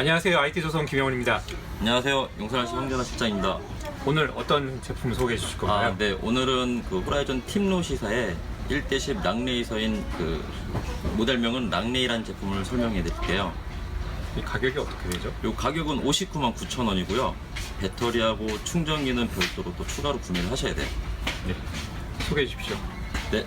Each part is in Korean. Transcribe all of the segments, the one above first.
안녕하세요. IT조선 김영훈입니다. 안녕하세요. 용산시 황전화 실장입니다. 오늘 어떤 제품 소개해 주실 건가요? 네. 오늘은 그 호라이즌 팀로시사의 1대10 랑레이서인 그 모델명은 랑레이라는 제품을 설명해 드릴게요. 이 가격이 어떻게 되죠? 요 가격은 59만 9천 원이고요. 배터리하고 충전기는 별도로 또 추가로 구매를 하셔야 돼요. 네. 소개해 주십시오. 네.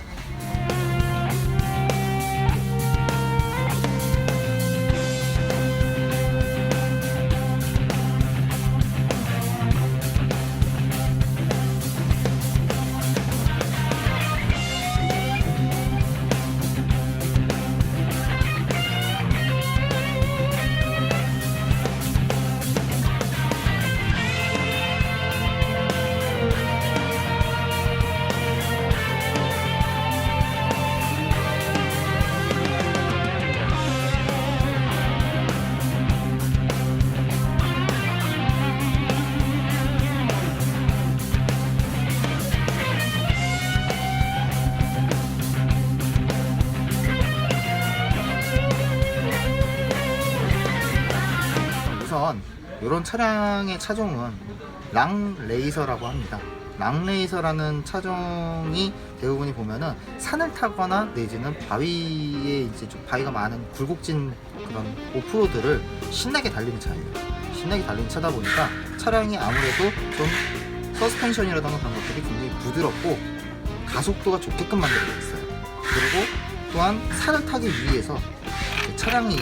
우선 이런 차량의 차종은 랑레이서라고 합니다. 랑레이서라는 차종이 대부분이 보면은 산을 타거나 내지는 바위에 이제 좀 바위가 많은 굴곡진 그런 오프로드를 신나게 달리는 차예요. 신나게 달리는 차다 보니까 차량이 아무래도 좀 서스펜션이라던가 그런 것들이 굉장히 부드럽고 가속도가 좋게끔 만들어져 있어요. 그리고 또한 산을 타기 위해서 차량이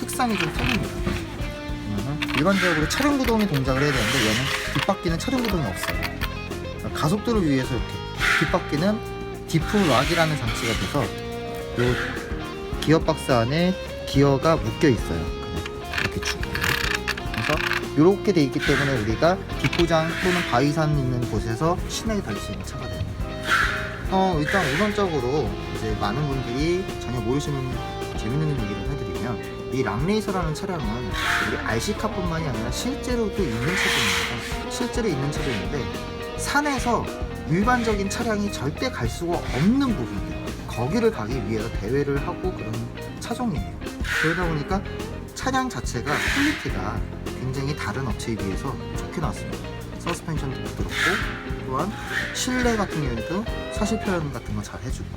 특성이 좀 틀립니다. 일반적으로 차량 구동이 동작을 해야 되는데 얘는 뒷바퀴는 차량 구동이 없어요. 가속도를 위해서 이렇게 뒷바퀴는 디프 락이라는 장치가 돼서 이 기어 박스 안에 기어가 묶여 있어요. 이렇게 쭉. 그래서 이렇게 돼 있기 때문에 우리가 뒷포장 또는 바위산 있는 곳에서 신나게 달릴 수 있는 차가 됩니다. 일단 우선적으로 이제 많은 분들이 전혀 모르시는 재밌는 얘기를 해드리면 이 랑레이서라는 차량은 우리 RC카뿐만이 아니라 실제로도 있는 차종입니다. 실제로 있는 차종인데 산에서 일반적인 차량이 절대 갈 수가 없는 부분들 거기를 가기 위해서 대회를 하고 그런 차종이에요. 그러다 보니까 차량 자체가 퀄리티가 굉장히 다른 업체에 비해서 좋게 나왔습니다. 서스펜션도 부드럽고 또한 실내 같은 경우에도 사실 표현 같은 거 잘 해주고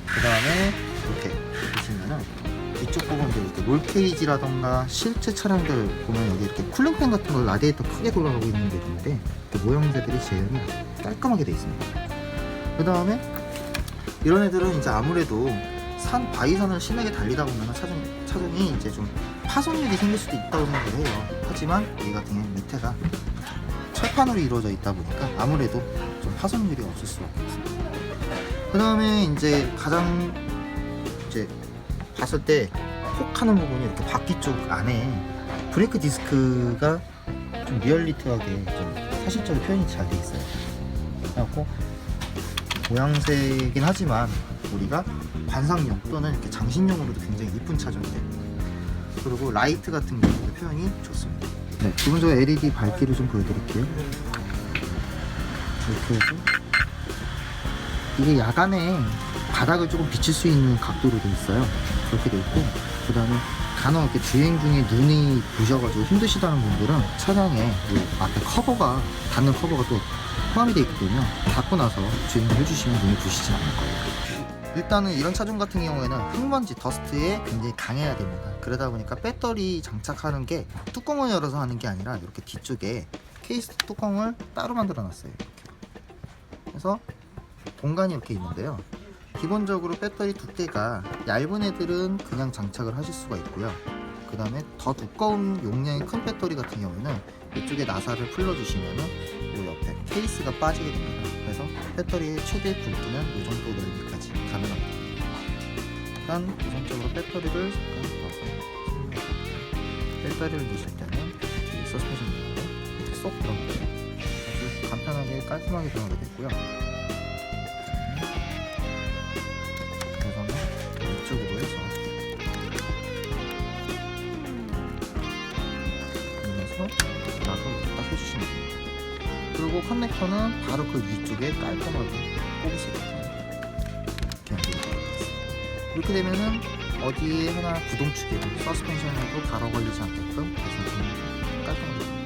그 다음에 이렇게 보시면은 이쪽 부분들 이렇게 롤케이지라던가 실제 차량들 보면 여기 이렇게 쿨링팬 같은 걸 라디에이터 크게 돌아가고 있는 게 있는데 모형새들이 재현이 깔끔하게 되어 있습니다. 그 다음에 이런 애들은 이제 아무래도 산 바위산을 신나게 달리다 보면 차종이 이제 좀 파손율이 생길 수도 있다고 생각을 해요. 하지만 이 같은 경우는 밑에가 철판으로 이루어져 있다 보니까 아무래도 좀 파손율이 없을 수밖에 없습니다. 그 다음에 이제 가장 이제 봤을 때 콕 하는 부분이 이렇게 바퀴 쪽 안에 브레이크 디스크가 좀 리얼리티하게 좀 사실적으로 표현이 잘 돼 있어요. 그래갖고 모양새이긴 하지만 우리가 관상용 또는 이렇게 장신용으로도 굉장히 이쁜 차종이 됩니다. 그리고 라이트 같은 경우도 표현이 좋습니다. 네, 기본적으로 LED 밝기를 좀 보여드릴게요. 이렇게 해서 이게 야간에 바닥을 조금 비칠 수 있는 각도로 되어 있어요. 그렇게 되어 있고, 그 다음에 간혹 이렇게 주행 중에 눈이 부셔가지고 힘드시다는 분들은 차량에 앞에 커버가 닫는 커버가 또 포함이 되어 있기 때문에 닫고 나서 주행을 해주시면 눈이 부시지 않을 거예요. 일단은 이런 차종 같은 경우에는 흙먼지, 더스트에 굉장히 강해야 됩니다. 그러다 보니까 배터리 장착하는 게 뚜껑을 열어서 하는 게 아니라 이렇게 뒤쪽에 케이스 뚜껑을 따로 만들어 놨어요. 이렇게. 그래서 공간이 이렇게 있는데요. 기본적으로 배터리 두께가 얇은 애들은 그냥 장착을 하실 수가 있고요. 그 다음에 더 두꺼운 용량의 큰 배터리 같은 경우에는 이쪽에 나사를 풀러주시면은 이 옆에 케이스가 빠지게 됩니다. 그래서 배터리의 최대 굵기는 이 정도 넓이까지 가능합니다. 일단 우선적으로 배터리를 잠깐 봐서 배터리를 넣으실 때는 이 서스펜션 부분에 이렇게 쏙 들어가요. 아주 간편하게 깔끔하게 들어가게 되고요. 이쪽으로 해서 딱 해주시면 됩니다. 그리고 커넥터는 바로 그 위쪽에 깔끔하게 꼽으시게끔 이렇게 되겠습니다. 이렇게 되면은 어디에 하나 구동축에 서스펜션에도 가로 걸리지 않게끔 그래서 좀 깔끔하게